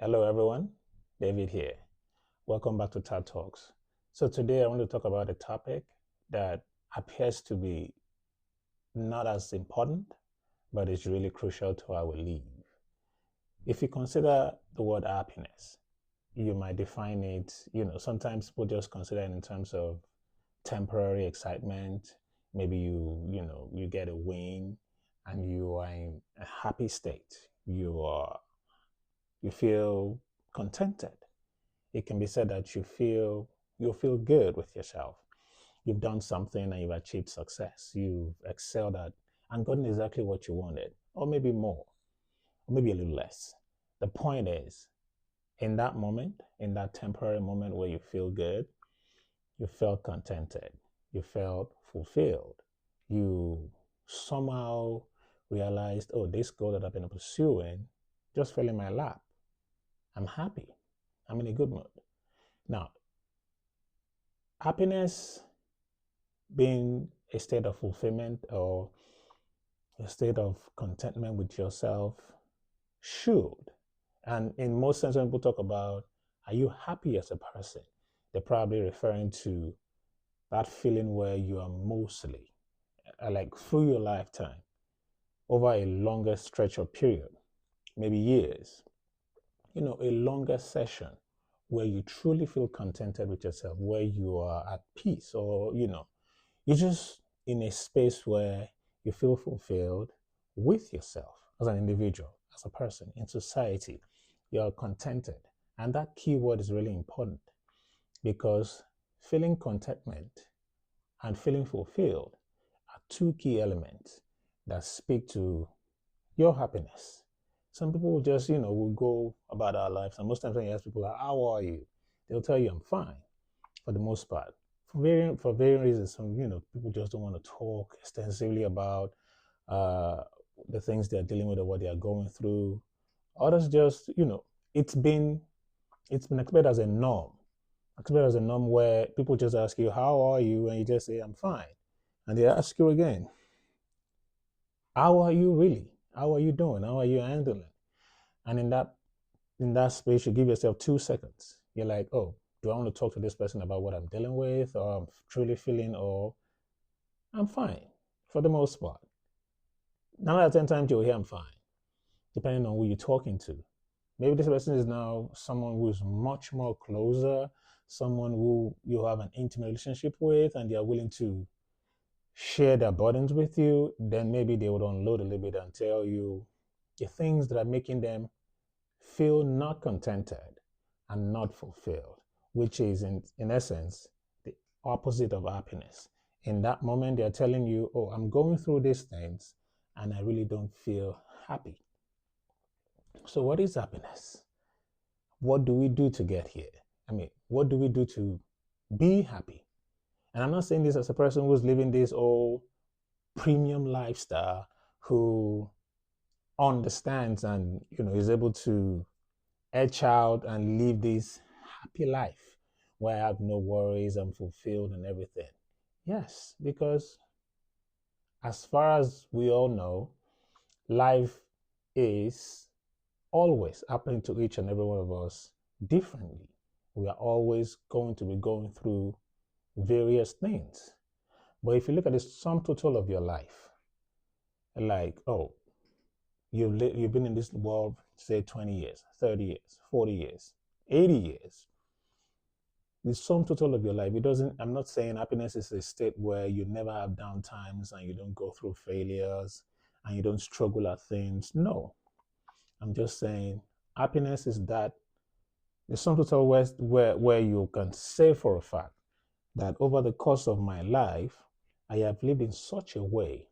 Hello, everyone. David here. Welcome back to TAD Talks. So, today I want to talk about a topic that appears to be not as important, but is really crucial to how we live. If you consider the word happiness, you might define it, sometimes people just consider it in terms of temporary excitement. Maybe you get a win and you are in a happy state. You feel contented. It can be said that you feel good with yourself. You've done something and you've achieved success. You've excelled at and gotten exactly what you wanted, or maybe more, or maybe a little less. The point is, in that moment, in that temporary moment where you feel good, you felt contented, you felt fulfilled, you somehow realized, oh, this goal that I've been pursuing just fell in my lap. I'm happy. I'm in a good mood. Now, happiness being a state of fulfillment or a state of contentment with yourself should. And in most sense, when people talk about, are you happy as a person? They're probably referring to that feeling where you are mostly, like through your lifetime, over a longer stretch of period, maybe years, a longer session where you truly feel contented with yourself, where you are at peace, or, you're just in a space where you feel fulfilled with yourself as an individual, as a person, in society. You're contented. And that key word is really important because feeling contentment and feeling fulfilled are two key elements that speak to your happiness. Some people will just, will go about our lives. And most times when you ask people, how are you? They'll tell you, I'm fine for the most part. For varying reasons, some people just don't want to talk extensively about uh, the things they're dealing with or what they are going through. Others just it's been it's been accepted as a norm where people just ask you how are you and you just say I'm fine, and they ask you again how are you really, how are you doing, how are you handling, and in that space you give yourself 2 seconds. You're like, oh, do I want to talk to this person about what I'm dealing with, or I'm truly feeling, or I'm fine for the most part. 9 out of 10 times you'll hear I'm fine, depending on who you're talking to. Maybe this person is now someone who's much more closer, someone who you have an intimate relationship with, and they are willing to share their burdens with you. Then maybe they would unload a little bit and tell you the things that are making them feel not contented and not fulfilled, which is in essence the opposite of happiness. In that moment, they're telling you, oh, I'm going through these things and I really don't feel happy. So, what is happiness? What do we do to get here? I mean, what do we do to be happy? And I'm not saying this as a person who's living this old premium lifestyle who understands and is able to edge out and live this happy life where I have no worries, I'm fulfilled and everything. Yes, because as far as we all know, life is always happening to each and every one of us differently. We are always going to be going through various things. But if you look at the sum total of your life, like, oh, you've been in this world, say 20 years, 30 years, 40 years, 80 years. The sum total of your life, it doesn't, I'm not saying happiness is a state where you never have down times and you don't go through failures and you don't struggle at things. No, I'm just saying happiness is that the sum total where you can say for a fact that over the course of my life, I have lived in such a way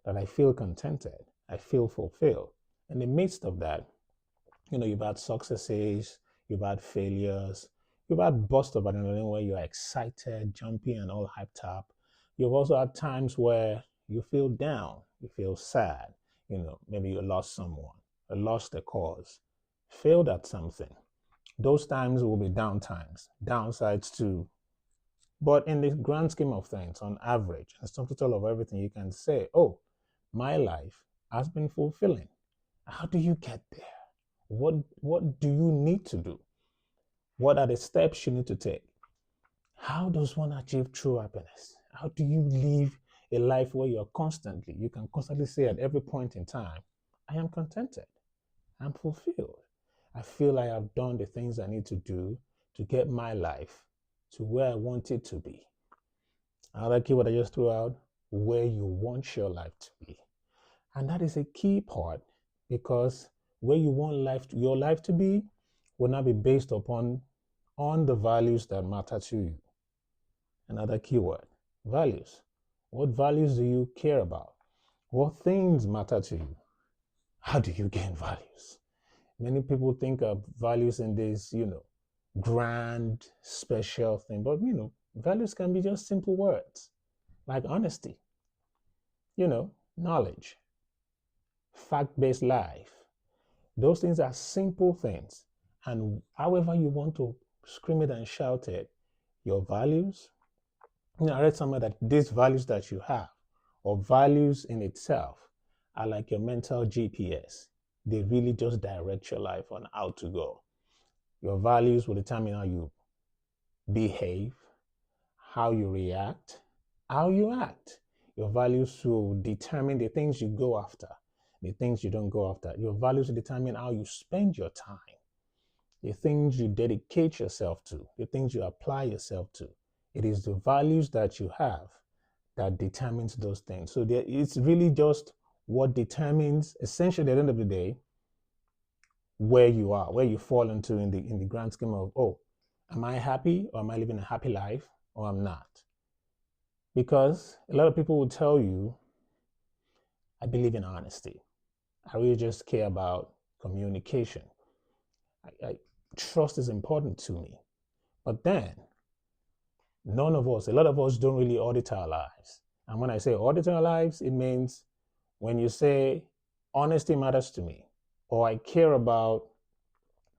that I feel contented, I feel fulfilled. In the midst of that, you've had successes, you've had failures, you've had bursts of adrenaline where you're excited, jumpy, and all hyped up. You've also had times where you feel down, you feel sad. Maybe you lost someone, or lost a cause, failed at something. Those times will be down times, downsides too. But in the grand scheme of things, on average, the sum total of everything, you can say, oh, my life has been fulfilling. How do you get there? What do you need to do? What are the steps you need to take? How does one achieve true happiness? How do you live a life where you can constantly say at every point in time, I am contented, I'm fulfilled. I feel I have done the things I need to do to get my life to where I want it to be. Another keyword I just threw out, where you want your life to be. And that is a key part because where you want your life to be will not be based upon on the values that matter to you. Another keyword, values. What values do you care about? What things matter to you? How do you gain values? Many people think of values in this, grand, special thing, but values can be just simple words like honesty, knowledge, fact-based life. Those things are simple things. And however you want to scream it and shout it, your values, I read somewhere that these values that you have, or values in itself, are like your mental GPS. They really just direct your life on how to go. Your values will determine how you behave, how you react, how you act. Your values will determine the things you go after, the things you don't go after. Your values will determine how you spend your time, the things you dedicate yourself to, the things you apply yourself to. It is the values that you have that determines those things. So it's really just what determines, essentially, at the end of the day, where you are, where you fall into in the grand scheme of, oh, am I happy or am I living a happy life or I'm not? Because a lot of people will tell you, I believe in honesty. I really just care about communication. Trust is important to me. But then, a lot of us don't really audit our lives. And when I say audit our lives, it means when you say honesty matters to me, or I care about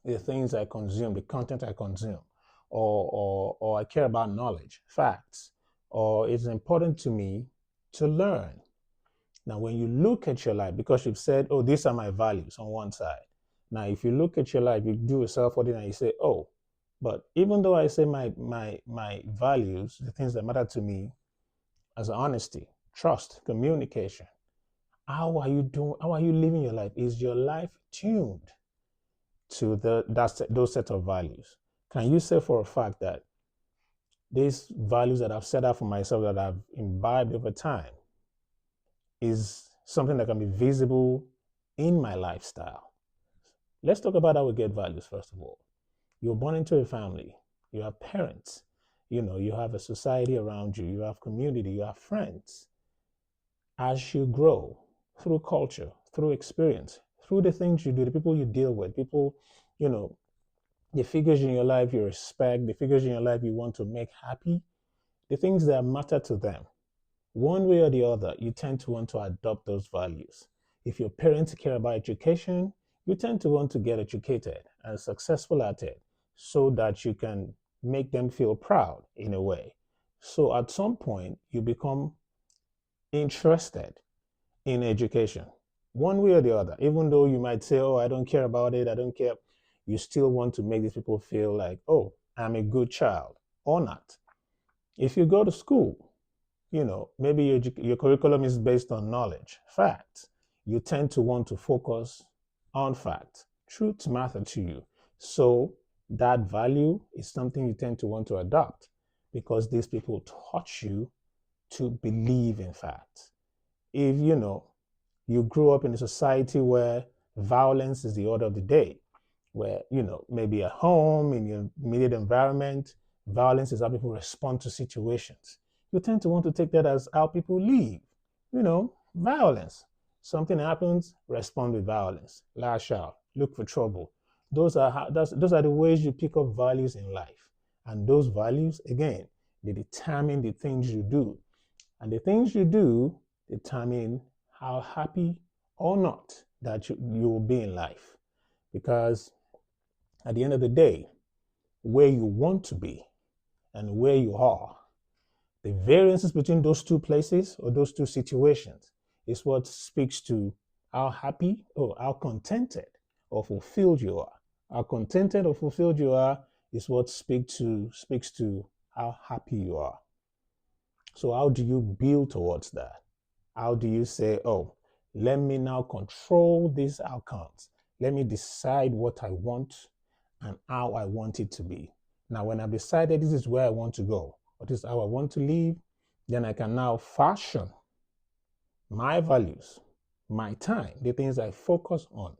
the things I consume, the content I consume, or I care about knowledge, facts, or it's important to me to learn. Now, when you look at your life, because you've said, oh, these are my values on one side. Now, if you look at your life, you do a self-audit and you say, oh, but even though I say my values, the things that matter to me, as honesty, trust, communication, how are you doing? How are you living your life? Is your life tuned to those set of values? Can you say for a fact that these values that I've set out for myself, that I've imbibed over time, is something that can be visible in my lifestyle? Let's talk about how we get values, first of all. You're born into a family, you have parents, you have a society around you, you have community, you have friends. As you grow through culture, through experience, through the things you do, the people you deal with, people, the figures in your life you respect, the figures in your life you want to make happy, the things that matter to them, one way or the other, you tend to want to adopt those values. If your parents care about education, you tend to want to get educated and successful at it so that you can make them feel proud in a way. So at some point, you become interested in education, one way or the other. Even though you might say, oh, I don't care about it, I don't care, you still want to make these people feel like, oh, I'm a good child or not. If you go to school, maybe your curriculum is based on knowledge, facts. You tend to want to focus on facts. Truth matter to you. So that value is something you tend to want to adopt because these people taught you to believe in facts. If you grew up in a society where violence is the order of the day, where maybe at home, in your immediate environment, violence is how people respond to situations, you tend to want to take that as how people live. Violence. Something happens, respond with violence, lash out, look for trouble. Those are the ways you pick up values in life. And those values, again, they determine the things you do. And the things you do determine how happy or not that you will be in life. Because at the end of the day, where you want to be and where you are, the variances between those two places or those two situations is what speaks to how happy or how contented or fulfilled you are. How contented or fulfilled you are is what speaks to how happy you are. So how do you build towards that? How do you say, oh, let me now control these outcomes. Let me decide what I want and how I want it to be. Now, when I've decided this is where I want to go, or this is how I want to live, then I can now fashion my values, my time, the things I focus on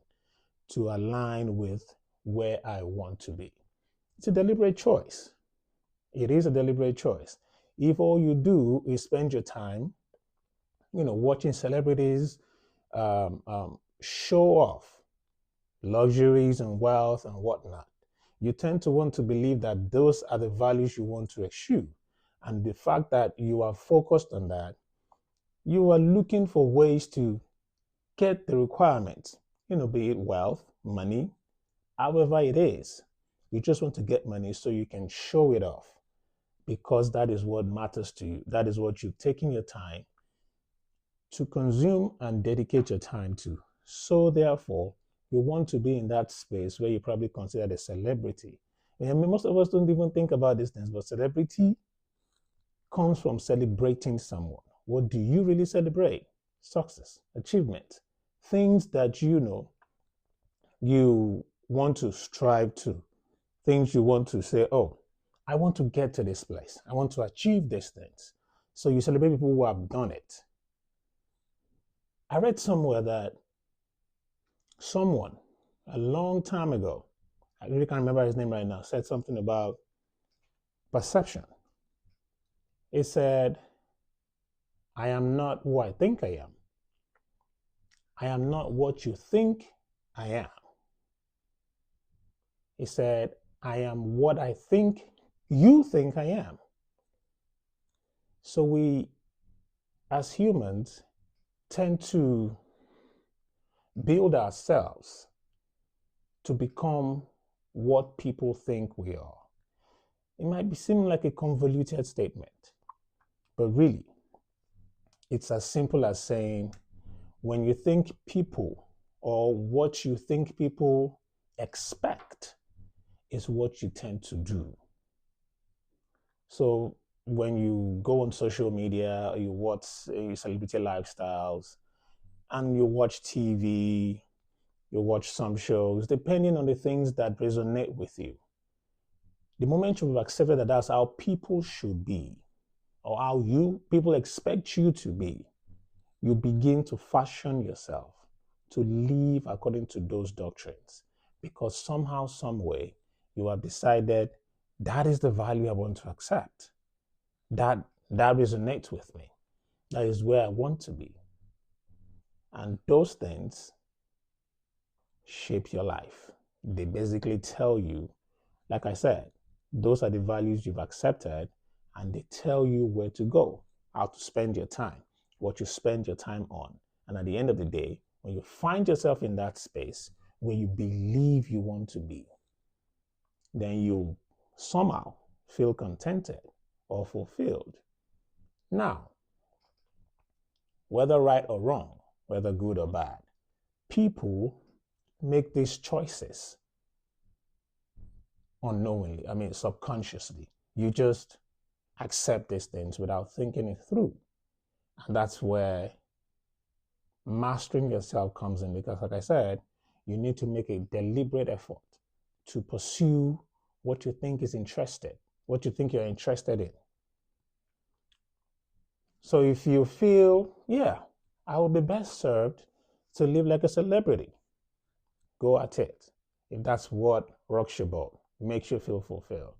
to align with where I want to be. It's a deliberate choice. It is a deliberate choice. If all you do is spend your time, watching celebrities show off luxuries and wealth and whatnot, you tend to want to believe that those are the values you want to eschew. And the fact that you are focused on that, you are looking for ways to get the requirements, be it wealth, money, however it is. You just want to get money so you can show it off because that is what matters to you. That is what you've taken your time to consume and dedicate your time to. So therefore, you want to be in that space where you probably consider a celebrity. I mean, most of us don't even think about these things, but celebrity comes from celebrating someone. What do you really celebrate? Success, achievement, things that you want to strive to, things you want to say, oh, I want to get to this place. I want to achieve these things. So you celebrate people who have done it. I read somewhere that someone a long time ago, I really can't remember his name right now, said something about perception. It said, I am not who I think I am. I am not what you think I am. He said, I am what I think you think I am. So we, as humans, tend to build ourselves to become what people think we are. It might seem like a convoluted statement, but really, it's as simple as saying, when you think people or what you think people expect is what you tend to do. So when you go on social media, you watch celebrity lifestyles, and you watch TV, you watch some shows, depending on the things that resonate with you. The moment you've accepted that that's how people should be, or how people expect you to be, you begin to fashion yourself to live according to those doctrines, because somehow, some way, you have decided that is the value I want to accept. That resonates with me. That is where I want to be. And those things shape your life. They basically tell you, like I said, those are the values you've accepted, and they tell you where to go, how to spend your time, what you spend your time on. And at the end of the day, when you find yourself in that space where you believe you want to be, then you somehow feel contented or fulfilled. Now, whether right or wrong, whether good or bad, people make these choices unknowingly, subconsciously. You just accept these things without thinking it through. And that's where mastering yourself comes in, because like I said, you need to make a deliberate effort to pursue what you think is interested, what you think you're interested in. So if you feel, yeah, I will be best served to live like a celebrity, go at it. If that's what rocks your boat, makes you feel fulfilled.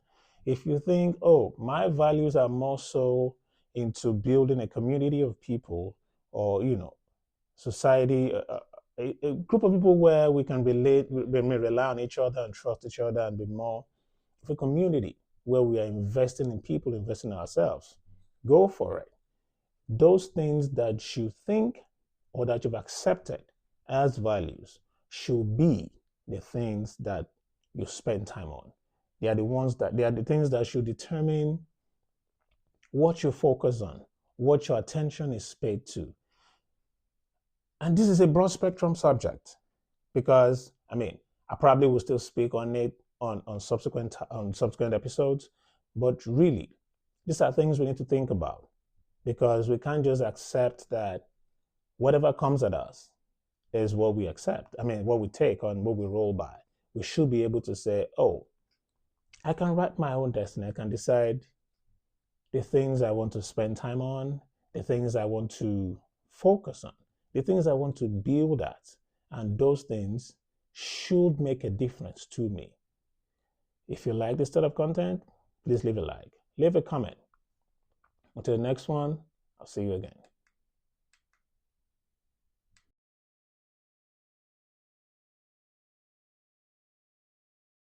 If you think, oh, my values are more so into building a community of people, or society, a group of people where we can relate, we may rely on each other and trust each other, and be more of a community where we are investing in people, investing in ourselves, go for it. Those things that you think or that you've accepted as values should be the things that you spend time on. They are the things that should determine what you focus on, what your attention is paid to. And this is a broad spectrum subject, because I mean, I probably will still speak on it on subsequent episodes, but really, these are things we need to think about because we can't just accept that whatever comes at us is what we accept. I mean, what we take on, what we roll by. We should be able to say, oh, I can write my own destiny. I can decide the things I want to spend time on, the things I want to focus on, the things I want to build at. And those things should make a difference to me. If you like this type of content, please leave a like, leave a comment. Until the next one, I'll see you again.